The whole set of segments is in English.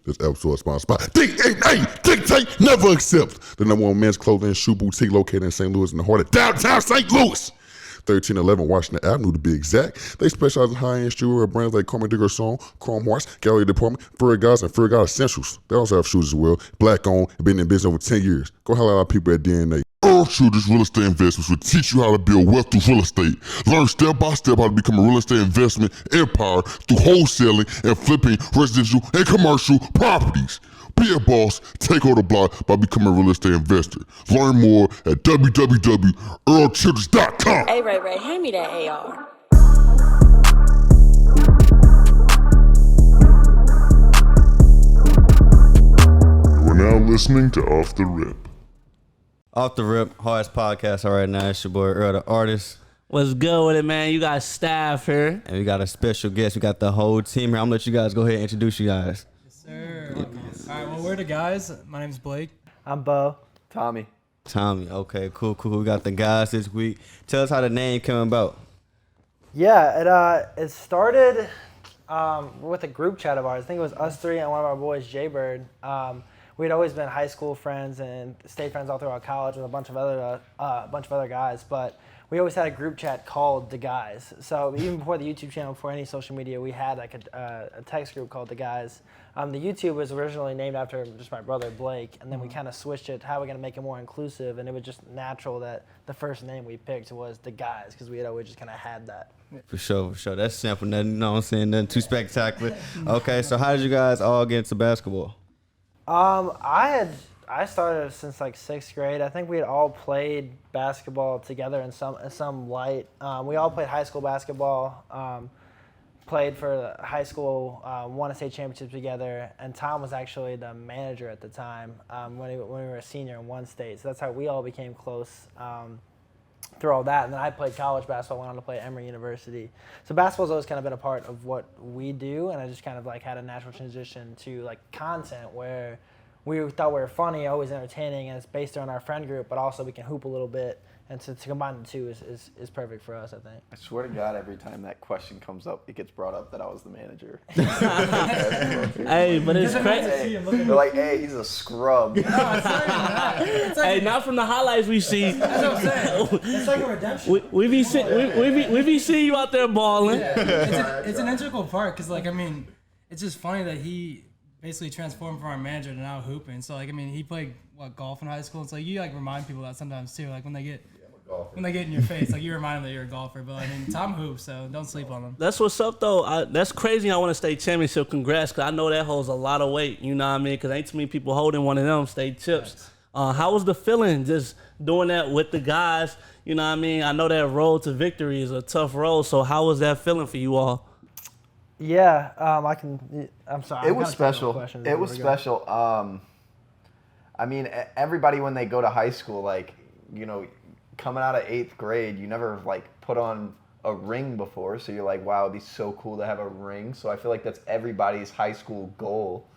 This episode is sponsored by Dictate Never Accept, the #1 men's clothing and shoe boutique located in St. Louis in the heart of downtown St. Louis. 1311 Washington Avenue to be exact. They specialize in high-end streetwear brands like Carmen Digger Song, Chrome Hearts, Gallery Department, Fur Guys, and Fur God Essentials. They also have shoes as well. Black owned and been in business over 10 years. Go holler at our people at DNA. Earl Shooters Real Estate Investments will teach you how to build wealth through real estate. Learn step by step how to become a real estate investment empire through wholesaling and flipping residential and commercial properties. Be a boss, take over the block by becoming a real estate investor. Learn more at www.earlchildress.com. Hey, Ray, hand me that AR. You are now listening to Off the Rip. Off the Rip, hardest podcast right now. It's your boy Earl The Artist. What's good with it, man? You got staff here. And we got a special guest. We got the whole team here. I'm going to let you guys go ahead and introduce you guys. Sir. All right, well, we're the guys. My name's Blake. I'm Bo. Tommy, okay, cool. We got the guys this week. Tell us how the name came about. Yeah, it started with a group chat of ours. I think it was us three and one of our boys, Jaybird. We'd always been high school friends and stayed friends all throughout college with a bunch of other guys, but we always had a group chat called DaGuys. So even before the YouTube channel, before any social media, we had like a text group called DaGuys. The YouTube was originally named after just my brother Blake, and then we kind of switched it. How are we going to make it more inclusive? And it was just natural that the first name we picked was DaGuys because we had always just kind of had that. For sure. That's simple. Nothing, you know what I'm saying? Nothing too spectacular. Okay, so how did you guys all get into basketball? I started since like 6th grade. I think we had all played basketball together in some light. We all played high school basketball. Played for the high school, won a state championship together, and Tom was actually the manager at the time when we were a senior in one state. So that's how we all became close through all that. And then I played college basketball, went on to play at Emory University. So basketball's always kind of been a part of what we do, and I just kind of like had a natural transition to like content where we thought we were funny, always entertaining, and it's based on our friend group, but also we can hoop a little bit. And to combine the two is perfect for us, I think. I swear to God, every time that question comes up, it gets brought up that I was the manager. Hey, but it's crazy. They're like, hey, he's a scrub. No, it's not even that. It's like, Hey, not from the highlights we see. that's what I'm saying. It's like a redemption. We be seeing you out there balling. Yeah. It's an integral part because, like, I mean, it's just funny that he basically transformed from our manager to now hooping. So, like, I mean, he played, golf in high school. It's like you, like, remind people that sometimes, too. Like, when they get in your face, like, you remind them that you're a golfer. But, I mean, Tom hoops, so don't sleep on them. That's what's up, though. That's crazy. I want a state championship. Congrats, because I know that holds a lot of weight. You know what I mean? Because ain't too many people holding one of them state chips. How was the feeling just doing that with the guys? You know what I mean? I know that road to victory is a tough road. So how was that feeling for you all? Yeah, I'm sorry. It was special. It was special. I mean, everybody when they go to high school, like, you know, coming out of 8th grade, you never like put on a ring before, so you're like, wow, it'd be so cool to have a ring. So I feel like that's everybody's high school goal,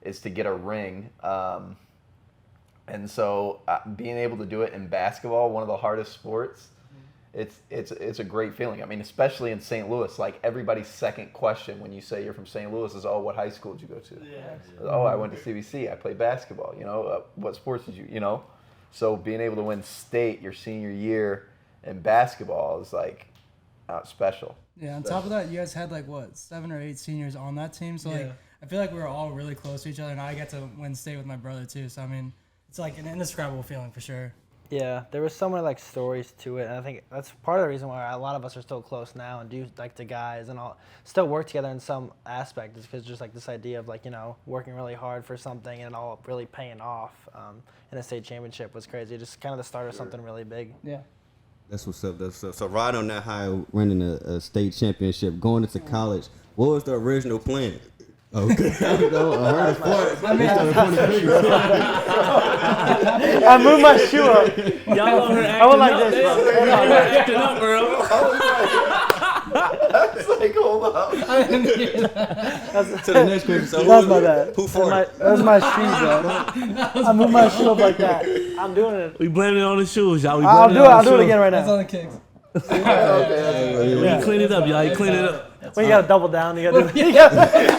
is to get a ring. And so being able to do it in basketball, one of the hardest sports, it's a great feeling. I mean, especially in St. Louis, like everybody's second question when you say you're from St. Louis is, oh, what high school did you go to? Yeah. Oh, I went to CBC. I played basketball. You know, what sports did you know? So being able to win state your senior year in basketball is like special. Yeah, on top of that, you guys had like, 7 or 8 seniors on that team. So, like, I feel like we were all really close to each other, and I get to win state with my brother, too. So, I mean, it's like an indescribable feeling for sure. Yeah, there was so many like stories to it, and I think that's part of the reason why a lot of us are still close now and do like the guys and all still work together in some aspect, is because just like this idea of like, you know, working really hard for something and all really paying off in a state championship was crazy. Just kind of the start of something really big. Yeah. That's what's up. So right on that high, winning a state championship, going into college, what was the original plan? Okay. I heard it first. I moved my shoe up. Y'all over here acting I went like up. this, bro. Acting up, bro. It's like, hold up. To the next question. So That's my bad. Who for it? That was my shoes, bro. I moved my shoe up like that. I'm doing it. We blaming it on the shoes, y'all. I'll do it again right That's now. on the kicks. You clean it up, y'all. You clean it up. When you gotta double down, you gotta do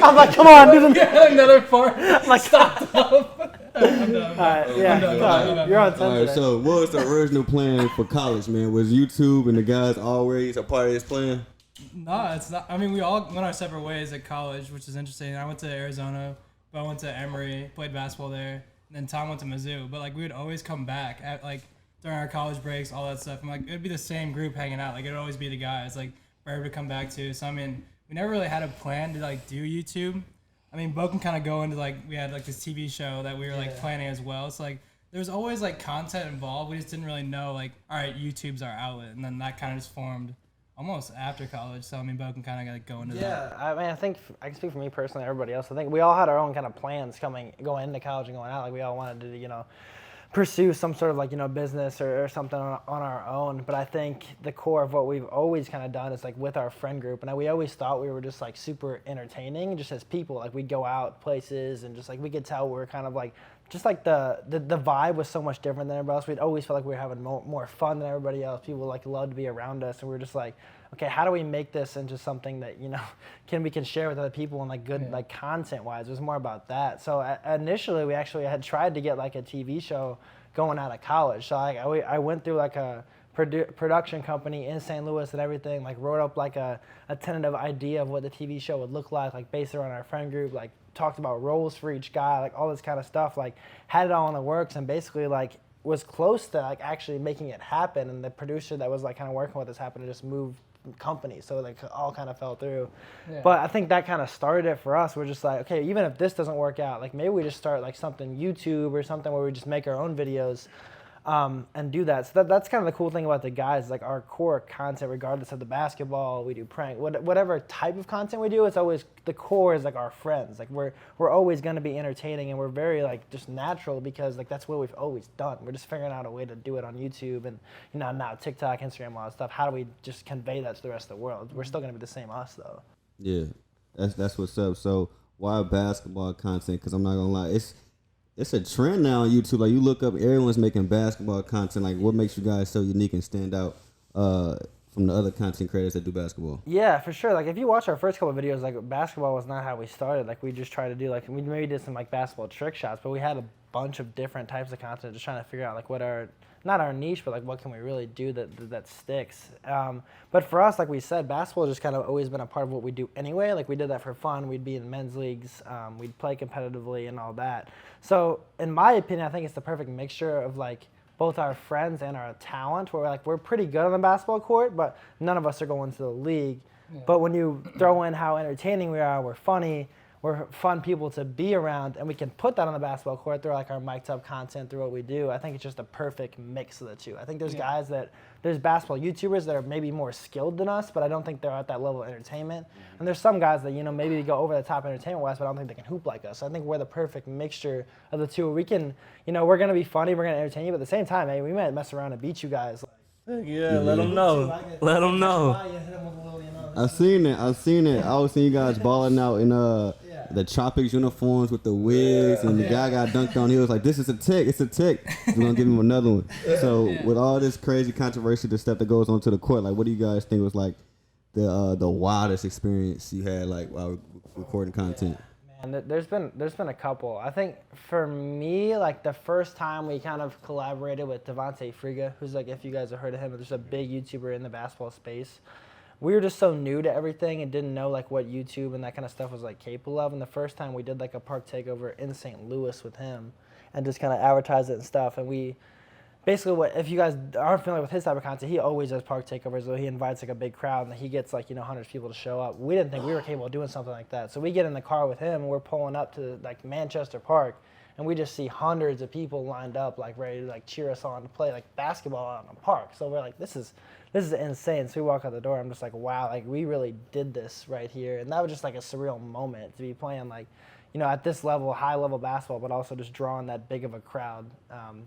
I'm like, come on, do the Another part. I'm like, stop. All right, yeah, you're on 10 All right, today. so what was the original plan for college, man? Was YouTube and the guys always a part of this plan? No, it's not. I mean, we all went our separate ways at college, which is interesting. I went to Arizona, but I went to Emory, played basketball there. And then Tom went to Mizzou. But, like, we would always come back at, like, during our college breaks, all that stuff. And, like, it would be the same group hanging out. Like, it would always be the guys. Like, Bird would come back, too. So, I mean, we never really had a plan to, like, do YouTube. I mean, Bo can kind of go into, like, we had, like, this TV show that we were, like, planning as well. So, like, there was always, like, content involved. We just didn't really know, like, all right, YouTube's our outlet. And then that kind of just formed almost after college. So, I mean, Bo can kind of, like, go into that. Yeah, I mean, I think I can speak for me personally, everybody else. I think we all had our own kind of plans going into college and going out. Like, we all wanted to, pursue some sort of, like, business or something on our own. But I think the core of what we've always kind of done is, like, with our friend group. And we always thought we were just, like, super entertaining just as people. Like, we'd go out places and just, like, we could tell we were kind of, like, just like the vibe was so much different than everybody else. We'd always felt like we were having more fun than everybody else. People like loved to be around us, and we were just like, okay, how do we make this into something that we can share with other people and like good like content wise? It was more about that. So initially, we actually had tried to get like a TV show going out of college. So I went through like a production company in St. Louis and everything. Like wrote up like a tentative idea of what the TV show would look like based around our friend group. Like talked about roles for each guy, like all this kind of stuff, like had it all in the works and basically like was close to like actually making it happen. And the producer that was like kind of working with us happened to just move company, so like all kind of fell through. But I think that kind of started it for us. We're just like, okay, even if this doesn't work out, like maybe we just start like something YouTube or something where we just make our own videos and do that. So that's kind of the cool thing about the guys, like our core content, regardless of the basketball, we do prank, whatever type of content we do, it's always, the core is like our friends. Like we're always going to be entertaining, and we're very like just natural because like that's what we've always done. We're just figuring out a way to do it on YouTube and now TikTok, Instagram, all that stuff. How do we just convey that to the rest of the world? We're still going to be the same us though. Yeah, that's what's up. So why basketball content? Because I'm not gonna lie, it's a trend now on YouTube. Like you look up, everyone's making basketball content. Like what makes you guys so unique and stand out from the other content creators that do basketball? Yeah, for sure. Like if you watch our first couple of videos, like basketball was not how we started. Like we just tried to do we maybe did some like basketball trick shots, but we had a bunch of different types of content, just trying to figure out like what our, not our niche, but like what can we really do that sticks. But for us, like we said, basketball has just kind of always been a part of what we do anyway. Like we did that for fun. We'd be in men's leagues. We'd play competitively and all that. So in my opinion, I think it's the perfect mixture of like both our friends and our talent, where we're pretty good on the basketball court, but none of us are going to the league. Yeah. But when you throw in how entertaining we are, we're funny, we're fun people to be around, and we can put that on the basketball court through like our mic'd up content, through what we do. I think it's just a perfect mix of the two. I think there's guys there's basketball YouTubers that are maybe more skilled than us, but I don't think they're at that level of entertainment. And there's some guys that, maybe go over the top entertainment-wise, but I don't think they can hoop like us. So I think we're the perfect mixture of the two. We can, we're going to be funny, we're going to entertain you, but at the same time, hey, we might mess around and beat you guys. Yeah, let them know. Let them know. I seen it. I was seeing you guys balling out in the Tropics uniforms with the wigs, and the guy got dunked on. He was like, "This is a tick. It's a tick." We're gonna give him another one. So with all this crazy controversy, the stuff that goes on to the court, like, what do you guys think was like the wildest experience you had like while recording content? And there's been a couple. I think for me, like the first time we kind of collaborated with Devontae Friga, who's like, if you guys have heard of him, there's a big YouTuber in the basketball space. We were just so new to everything and didn't know like what YouTube and that kind of stuff was like capable of. And the first time we did like a park takeover in St. Louis with him and just kind of advertised it and stuff. And we basically, if you guys aren't familiar with his type of content, he always does park takeovers. So he invites like a big crowd and he gets like, hundreds of people to show up. We didn't think we were capable of doing something like that. So we get in the car with him and we're pulling up to like Manchester Park, and we just see hundreds of people lined up like ready to like cheer us on to play like basketball out in the park. So we're like, this is insane. So we walk out the door, I'm just like, wow, like we really did this right here. And that was just like a surreal moment to be playing like, at this level, high level basketball, but also just drawing that big of a crowd,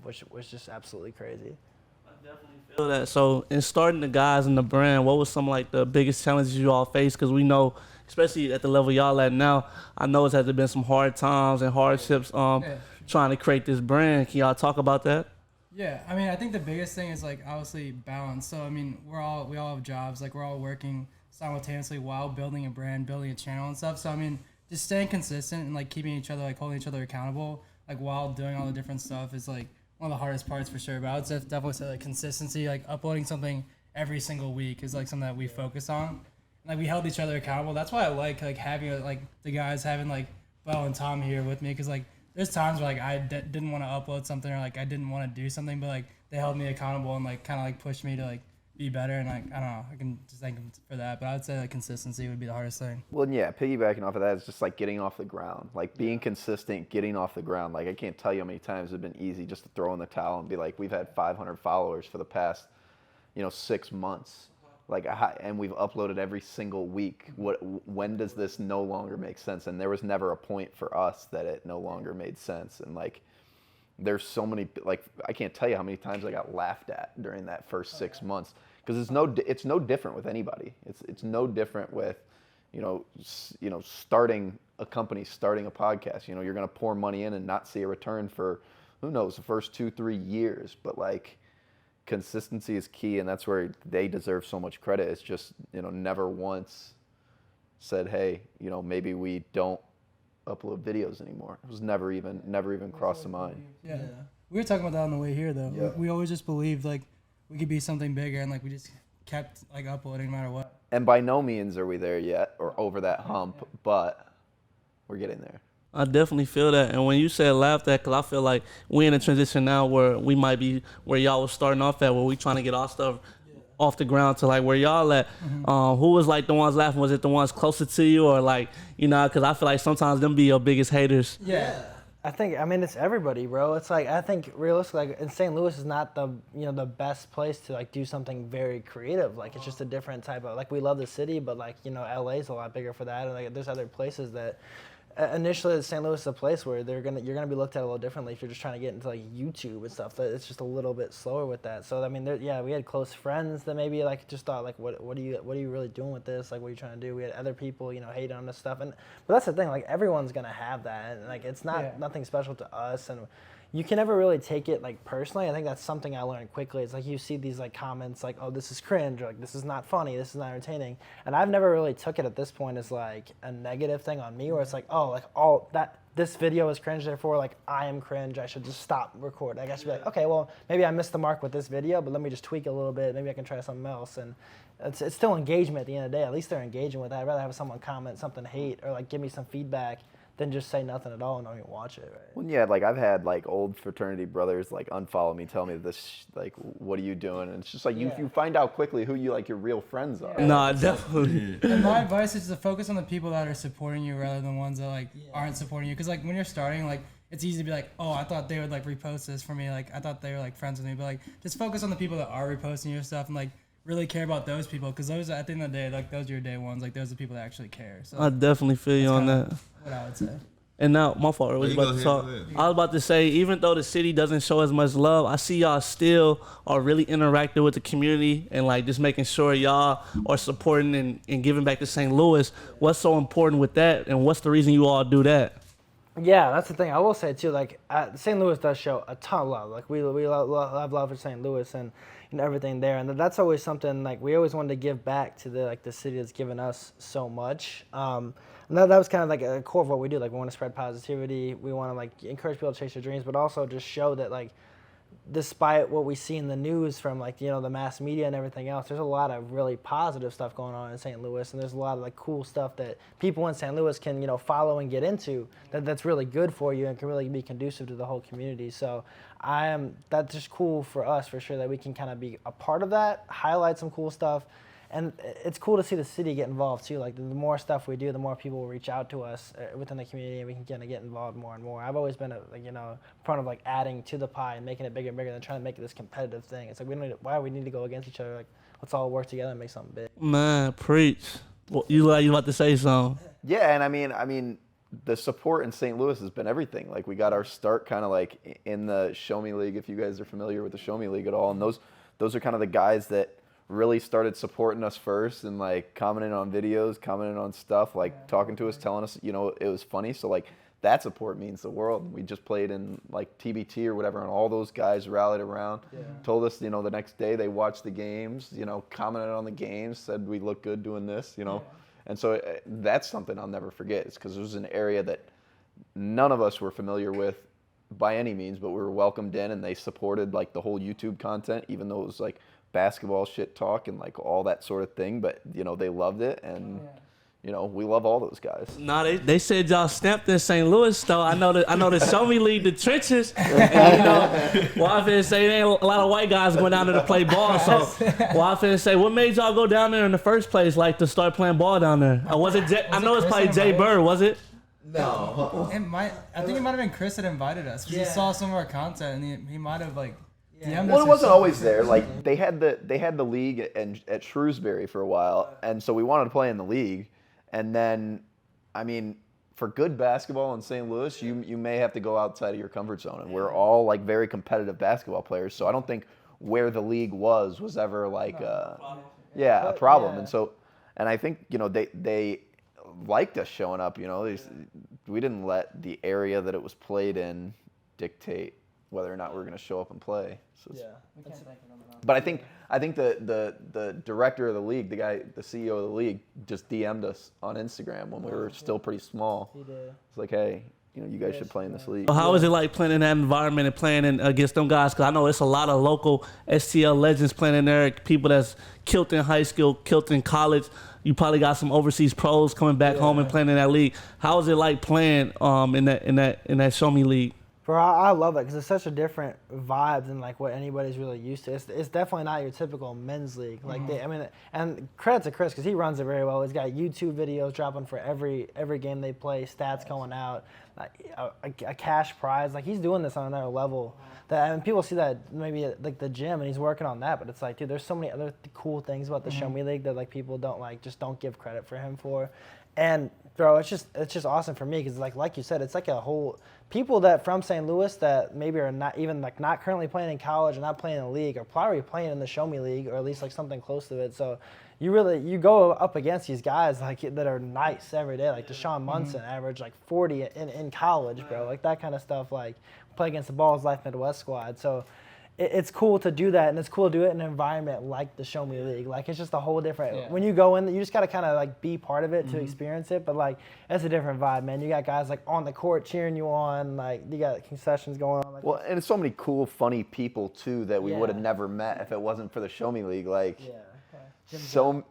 which was just absolutely crazy. I definitely feel that. So in starting the guys in the brand, what was some like the biggest challenges you all faced? Because we know, especially at the level y'all at now, I know it's had to been some hard times and hardships trying to create this brand. Can y'all talk about that? Yeah, I mean, I think the biggest thing is like obviously balance. So I mean, we all have jobs, like we're all working. simultaneously while building a brand, building a channel and stuff. So I mean, just staying consistent and like keeping each other, like holding each other accountable, like while doing all the different stuff is like one of the hardest parts for sure. But I would definitely say like consistency, like uploading something every single week is like something that we focus on. Like we held each other accountable. That's why I like having like the guys having like Bo and Tom here with me, because like there's times where like I didn't want to upload something or like I didn't want to do something, but like they held me accountable and like kind of like pushed me to like be better. And like I don't know, I can just thank them for that. But I would say like consistency would be the hardest thing. Well, yeah, piggybacking off of that is just like getting off the ground, like being consistent, getting off the ground. Like I can't tell you how many times it's been easy just to throw in the towel and be like, we've had 500 followers for the past, 6 months. Like, and we've uploaded every single week. When does this no longer make sense? And there was never a point for us that it no longer made sense. And like, there's so many, like, I can't tell you how many times I got laughed at during that first 6 months, because it's no different with anybody. It's no different with, starting a company, starting a podcast. You're gonna pour money in and not see a return for, who knows, the first 2-3 years. But like, consistency is key, and that's where they deserve so much credit. It's just, never once said, hey, maybe we don't upload videos anymore. It was never even crossed the mind. Yeah. We were talking about that on the way here though. Yeah. We always just believed like we could be something bigger, and like we just kept like uploading no matter what. And by no means are we there yet or over that hump, but we're getting there. I definitely feel that. And when you said laughed at, because I feel like we in a transition now where we might be where y'all was starting off at, where we trying to get our stuff off the ground to like where y'all at. Who was like the ones laughing? Was it the ones closer to you, or like, because I feel like sometimes them be your biggest haters. Yeah. I mean, it's everybody, bro. It's like, I think realistically, like in St. Louis is not the, the best place to like do something very creative. Like it's just a different type of, like we love the city, but like, LA is a lot bigger for that. And like there's other places that, initially, St. Louis is a place where you're gonna be looked at a little differently if you're just trying to get into like YouTube and stuff. It's just a little bit slower with that. So I mean, we had close friends that maybe like just thought like, what are you really doing with this? Like, what are you trying to do? We had other people, hate on this stuff. But that's the thing. Like everyone's gonna have that, and like it's not nothing special to us. And you can never really take it like personally. I think that's something I learned quickly. It's like you see these like comments like, oh, this is cringe, or like this is not funny, this is not entertaining. And I've never really took it at this point as like a negative thing on me, where it's like, oh, like all that this video is cringe, therefore like I am cringe, I should just stop recording. Like I should be like, okay, well maybe I missed the mark with this video, but let me just tweak a little bit. Maybe I can try something else. And it's still engagement at the end of the day. At least they're engaging with that. I'd rather have someone comment something hate or like give me some feedback than just say nothing at all and don't even watch it, right? Well, yeah, like I've had like old fraternity brothers like unfollow me, tell me this, like, what are you doing? And it's just like you find out quickly who your real friends are. No, definitely. And my advice is to focus on the people that are supporting you rather than ones that like aren't supporting you. Because like when you're starting, like it's easy to be like, oh, I thought they would like repost this for me. Like I thought they were like friends with me. But like just focus on the people that are reposting your stuff and like really care about those people, because those at the end of the day, like those are your day ones. Like those are the people that actually care. So I definitely feel you on that. What I would say. And now, my fault, I was about to talk. I was about to say, even though the city doesn't show as much love, I see y'all still are really interacting with the community and like just making sure y'all are supporting and giving back to St. Louis. What's so important with that, and what's the reason you all do that? Yeah, that's the thing. I will say too, like St. Louis does show a ton of love. Like we love love for St. Louis and everything there, and that's always something like we always wanted to give back to the city that's given us so much. And that was kind of like a core of what we do. Like we want to spread positivity. We want to like encourage people to chase their dreams, but also just show that like despite what we see in the news from like the mass media and everything else, there's a lot of really positive stuff going on in St. Louis, and there's a lot of like cool stuff that people in St. Louis can follow and get into that's really good for you and can really be conducive to the whole community. So that's just cool for us for sure that we can kind of be a part of that, highlight some cool stuff. And it's cool to see the city get involved too. Like the more stuff we do, the more people will reach out to us within the community, and we can kind of get involved more and more. I've always been a part of like adding to the pie and making it bigger and bigger than trying to make it this competitive thing. It's like why do we need to go against each other? Like let's all work together and make something big. Man, preach. Well, you about to say something? Yeah, and I mean, the support in St. Louis has been everything. Like we got our start kind of like in the Show Me League, if you guys are familiar with the Show Me League at all, and those are kind of the guys that really started supporting us first and like commenting on videos, commenting on stuff, like talking to us, telling us, it was funny. So like that support means the world. We just played in like TBT or whatever, and all those guys rallied around, told us, the next day they watched the games, commented on the games, said we look good doing this, And so that's something I'll never forget. It's because it was an area that none of us were familiar with by any means, but we were welcomed in, and they supported like the whole YouTube content, even though it was like basketball shit talk and like all that sort of thing. But they loved it, and we love all those guys. Nah, they said y'all stamped in St. Louis though. I know the Show Me League, the trenches. And, well, I finna say there ain't a lot of white guys going down there to play ball. So, I finna say, what made y'all go down there in the first place, like to start playing ball down there? Was it? I know it's probably Jay Bird, was it? No. I think it might have been Chris that invited us. He saw some of our content, and he might have like. Well, it wasn't always there. Like they had the league at Shrewsbury for a while, and so we wanted to play in the league. And then, I mean, for good basketball in St. Louis, you may have to go outside of your comfort zone. And we're all like very competitive basketball players, so I don't think where the league was ever like a problem. And I think they liked us showing up. We didn't let the area that it was played in dictate whether or not we were going to show up and play. So but I think the director of the league, the CEO of the league, just DM'd us on Instagram when we were still pretty small. He did. It's like, hey, you guys should play in this league. How is it like playing in that environment and playing against them guys? Because I know it's a lot of local STL legends playing in there, people that's killed in high school, killed in college. You probably got some overseas pros coming back home and playing in that league. How is it like playing in that Show Me League? Bro, I love it because it's such a different vibe than like what anybody's really used to. It's definitely not your typical men's league. Like and credit to Chris because he runs it very well. He's got YouTube videos dropping for every game they play, stats going out, like a cash prize. Like he's doing this on another level. And people see that maybe at like the gym and he's working on that, but it's like, dude, there's so many other cool things about the Show Me League that like people don't give credit for him for. And bro, it's just awesome for me because like you said, it's like a whole people that from St. Louis that maybe are not even like not currently playing in college or not playing in the league are probably playing in the Show Me League or at least like something close to it. So you go up against these guys like that are nice every day. Like Deshaun Munson averaged like 40 in college, bro. Like that kind of stuff. Like play against the Balls Life Midwest squad. So it's cool to do that, and it's cool to do it in an environment like the Show Me League. Like it's just a whole different. When you go in, you just gotta kind of like be part of it to experience it. But like it's a different vibe, man. You got guys like on the court cheering you on. Like you got concessions going on. Like, well, and it's so many cool, funny people too that we would have never met if it wasn't for the Show Me League. Like so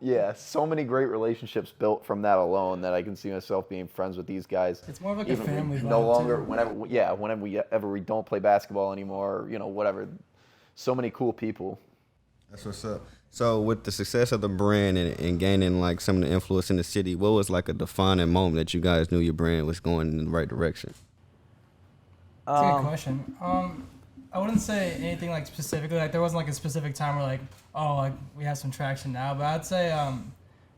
many great relationships built from that alone that I can see myself being friends with these guys. It's more of like a family vibe. No longer too. whenever we don't play basketball anymore, whatever. So many cool people. That's what's up. So with the success of the brand and gaining like some of the influence in the city, what was like a defining moment that you guys knew your brand was going in the right direction? That's a good question. I wouldn't say anything like specifically. Like there wasn't like a specific time where like, oh, like we have some traction now. But I'd say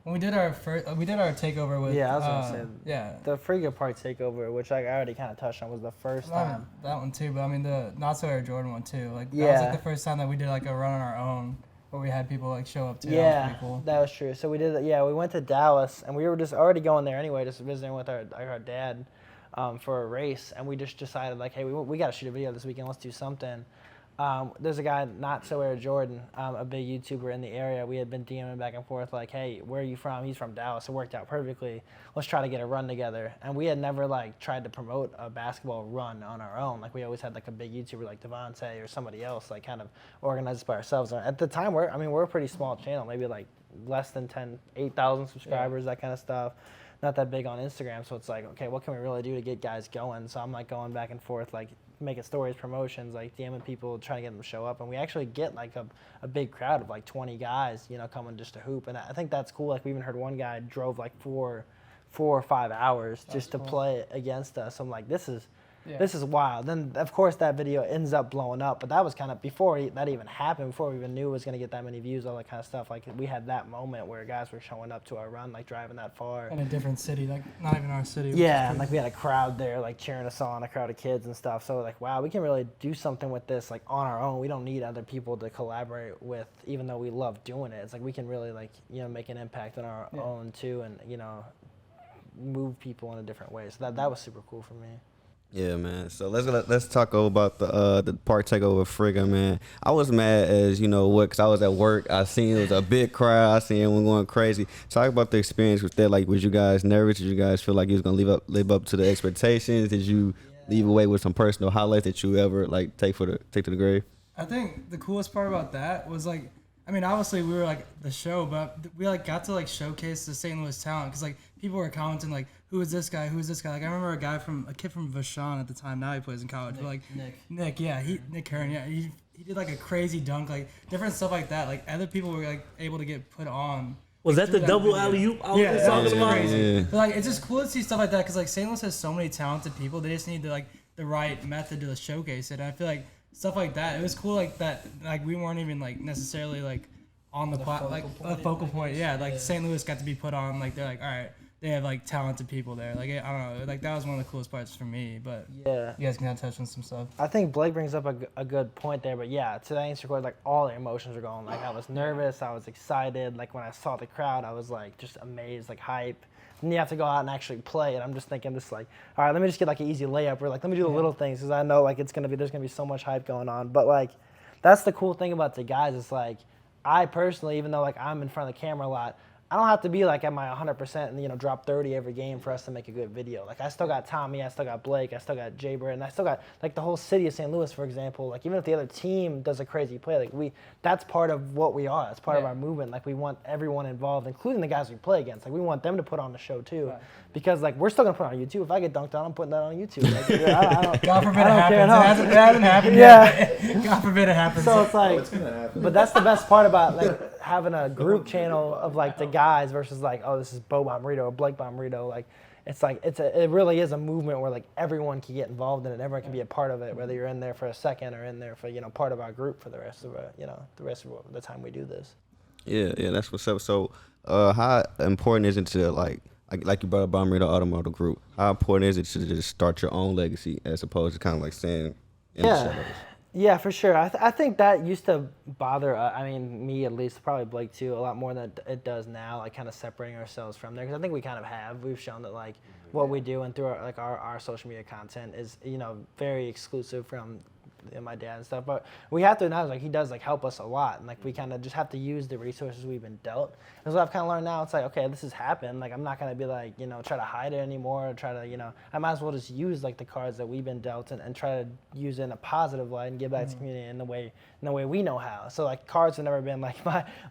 when we did our takeover with I was gonna say the Frigga Park takeover, which I already kind of touched on, was the first time. That one too, but I mean the Not So Air Jordan one too. Like that was like the first time that we did like a run on our own, where we had people like show up too. Yeah, that was pretty cool. That was true. So we did. Yeah, we went to Dallas, and we were just already going there anyway, just visiting with our dad for a race, and we just decided like, hey, we got to shoot a video this weekend. Let's do something. There's a guy, Not So Air Jordan, a big YouTuber in the area. We had been DMing back and forth like, hey, where are you from? He's from Dallas. It worked out perfectly. Let's try to get a run together. And we had never like tried to promote a basketball run on our own. Like we always had like a big YouTuber like Devontae or somebody else like kind of organize it by ourselves. And at the time, we're a pretty small channel, maybe like less than 8,000 subscribers, that kind of stuff. Not that big on Instagram. So it's like, okay, what can we really do to get guys going? So I'm like going back and forth like making stories, promotions, like DMing people, trying to get them to show up, and we actually get like a big crowd of like 20 guys, coming just to hoop, and I think that's cool. Like we even heard one guy drove like 4 or 5 hours just to play against us. I'm like, this is wild. Then of course that video ends up blowing up, but that was kind of before that even happened, before we even knew it was gonna get that many views, all that kind of stuff. Like we had that moment where guys were showing up to our run, like driving that far. In a different city, like not even our city. Yeah, and like we had a crowd there, like cheering us on, a crowd of kids and stuff. So like, wow, we can really do something with this, like on our own. We don't need other people to collaborate with, even though we love doing it. It's like we can really like, make an impact on our own too, and move people in a different way. So that was super cool for me. Yeah, man. So let's talk about the park takeover with Frigga, man. I was mad as because I was at work. I seen it was a big crowd. I seen everyone going crazy. Talk about the experience with that. Like, was you guys nervous? Did you guys feel like you was gonna live up to the expectations? Did you leave away with some personal highlights that you ever like take to the grave? I think the coolest part about that was like, I mean, obviously we were like the show, but we like got to like showcase the St. Louis talent because like people were commenting like, who is this guy? Who is this guy? Like I remember a kid from Vashon at the time. Now he plays in college. But like Nick, yeah, Nick Hearn, yeah, he did like a crazy dunk, like different stuff like that. Like other people were like able to get put on. Was that the double alley-oop I was Yeah, talking that was about? crazy. Yeah. But like it's just cool to see stuff like that because like St. Louis has so many talented people. They just need the right method to showcase it. And I feel like stuff like that. It was cool like that. Like we weren't even like necessarily like on the focal point. Yeah, like St. Louis got to be put on. Like they're like, all right, they have like talented people there. Like I don't know, like that was one of the coolest parts for me. But Yeah. you guys can touch on some stuff. I think Blake brings up a good point there, but yeah, to answer your question, like all the emotions were going. Like I was nervous, I was excited. Like when I saw the crowd, I was like just amazed, like hype. And you have to go out and actually play, and I'm just thinking this like, all right, let me just get like an easy layup, or like let me do the little things because I know like there's gonna be so much hype going on. But like, that's the cool thing about DaGuys. It's like I personally, even though like I'm in front of the camera a lot, I don't have to be like at my 100% and drop 30 every game for us to make a good video. Like I still got Tommy, I still got Blake, I still got Jaybird, and I still got like the whole city of St. Louis, for example. Like even if the other team does a crazy play, like that's part of what we are. That's part of our movement. Like we want everyone involved, including the guys we play against. Like we want them to put on the show too, because like we're still gonna put it on YouTube. If I get dunked on, I'm putting that on YouTube. Like, I don't, God forbid I it don't happens. care. It hasn't happened Yeah. yet. God forbid it happens. So it's like, It's gonna happen. but that's the best part about like having a group channel of like the guys versus like, oh, this is Bo Bomberito or Blake Bomberito. Like it's like it really is a movement where like everyone can get involved in it. Everyone can be a part of it, whether you're in there for a second or in there for part of our group for the rest of the time we do this. Yeah, that's what's up. So, how important is it to like you brought up Bomberito Automotive Group? How important is it to just start your own legacy as opposed to kind of like saying in the shadows? Yeah, for sure. I think that used to bother, me at least, probably Blake too, a lot more than it does now, like kind of separating ourselves from there. Because I think we kind of have. We've shown that like what we do and through our social media content is, very exclusive from my dad and stuff. But we have to acknowledge, like, he does like help us a lot. And like we kind of just have to use the resources we've been dealt. And so I've kind of learned now, it's like, okay, this has happened. Like I'm not going to be like, try to hide it anymore or try to, I might as well just use like the cards that we've been dealt and try to use it in a positive light and give back to the community in the way we know how. So like cards have never been like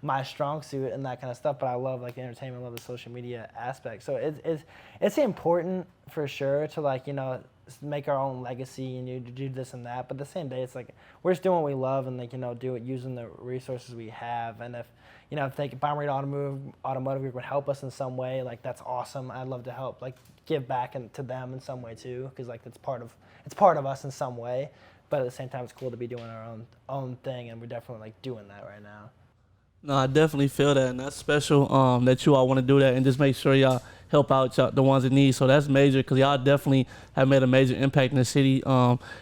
my strong suit and that kind of stuff, but I love like the entertainment, I love the social media aspect. So it's important for sure to like, make our own legacy and you do this and that, but at the same day it's like we're just doing what we love and like do it using the resources we have. And if Bomberito Automotive Group would help us in some way, like that's awesome. I'd love to help like give back to them in some way too, because like it's part of us in some way. But at the same time it's cool to be doing our own thing, and we're definitely like doing that right now. No, I definitely feel that, and that's special that you all want to do that and just make sure y'all help out the ones in need. So that's major because y'all definitely have made a major impact in the city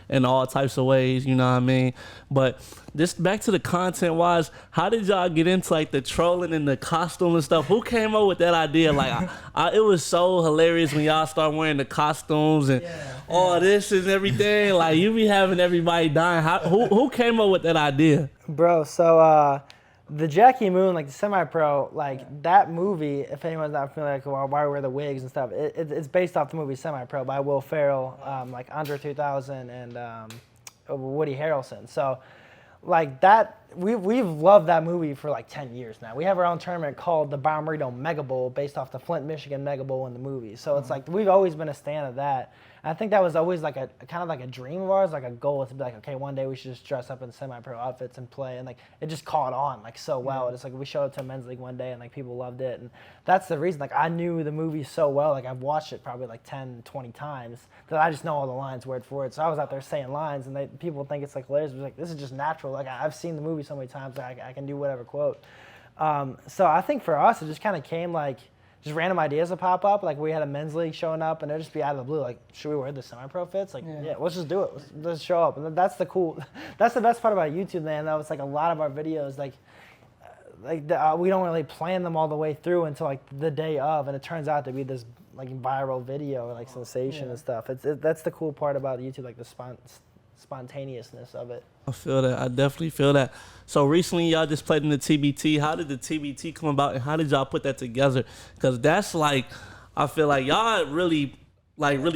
in all types of ways, you know what I mean? But just back to the content-wise, how did y'all get into like the trolling and the costume and stuff? Who came up with that idea? Like, it was so hilarious when y'all start wearing the costumes and all this and everything. Like, you be having everybody dying. Who came up with that idea? Bro, so the Jackie Moon, like the semi-pro, like that movie, if anyone's not familiar, like why we wear the wigs and stuff, it's based off the movie Semi-Pro by Will Ferrell, like Andre 3000 and Woody Harrelson. So like that, we've loved that movie for like 10 years now. We have our own tournament called the Bomberito Mega Bowl based off the Flint, Michigan Mega Bowl in the movie. So it's like we've always been a fan of that. I think that was always like a kind of like a dream of ours, like a goal to be like, okay, one day we should just dress up in semi-pro outfits and play. And like it just caught on like so well. It's like we showed up to a men's league one day and like people loved it. And that's the reason. Like I knew the movie so well. Like I've watched it probably like 10, 20 times that I just know all the lines word for word. So I was out there saying lines and people think it's like hilarious. But like this is just natural. Like I've seen the movie so many times that I can do whatever quote. So I think for us it just kind of came like just random ideas would pop up. Like we had a men's league showing up, and it'd just be out of the blue. Like, should we wear the semi-pro fits? Like, yeah, let's just do it. Let's show up. And that's that's the best part about YouTube, man. That was like a lot of our videos, we don't really plan them all the way through until like the day of, and it turns out to be this like viral video or like sensation and stuff. That's the cool part about YouTube, like the spontaneousness of it. I feel that. I definitely feel that. So recently, y'all just played in the TBT. How did the TBT come about, and how did y'all put that together? Because that's like, I feel like y'all really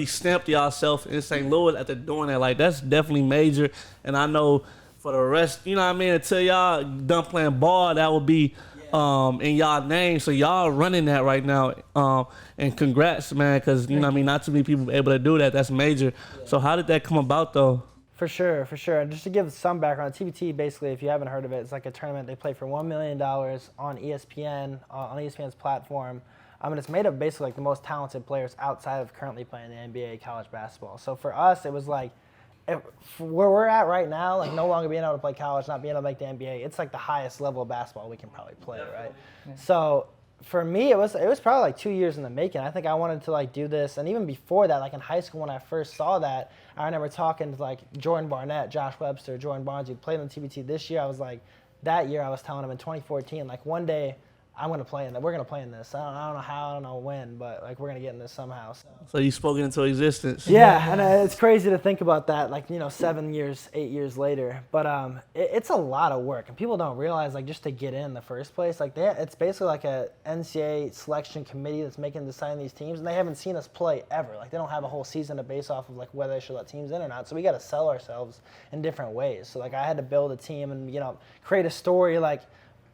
stamped yourself in St. Louis after doing that. Like, that's definitely major. And I know for the rest, you know what I mean, until y'all done playing ball, that would be in y'all name. So y'all running that right now. And congrats, man, because, you know what I mean, not too many people able to do that. That's major. So how did that come about, though? For sure. And just to give some background, TBT, basically, if you haven't heard of it, it's like a tournament they play for $1 million on ESPN, on ESPN's platform. I mean, it's made of basically like the most talented players outside of currently playing the NBA, college basketball. So for us, it was like, where we're at right now, like no longer being able to play college, not being able to make the NBA, it's like the highest level of basketball we can probably play, right? Yeah. So for me, it was probably like 2 years in the making. I think I wanted to like do this, and even before that, like in high school when I first saw that, I remember talking to like Jordan Barnett, Josh Webster, Jordan Barnes, who played in the TBT this year. I was like, that year I was telling him in 2014, like one day I'm gonna play in that. We're gonna play in this. I don't know how, I don't know when, but like we're gonna get in this somehow. So you spoke it into existence. Yeah, and it's crazy to think about that. Like 7 years, 8 years later. But it's a lot of work, and people don't realize like just to get in the first place. Like it's basically like a NCAA selection committee that's deciding these teams, and they haven't seen us play ever. Like they don't have a whole season to base off of like whether they should let teams in or not. So we got to sell ourselves in different ways. So like I had to build a team and create a story like.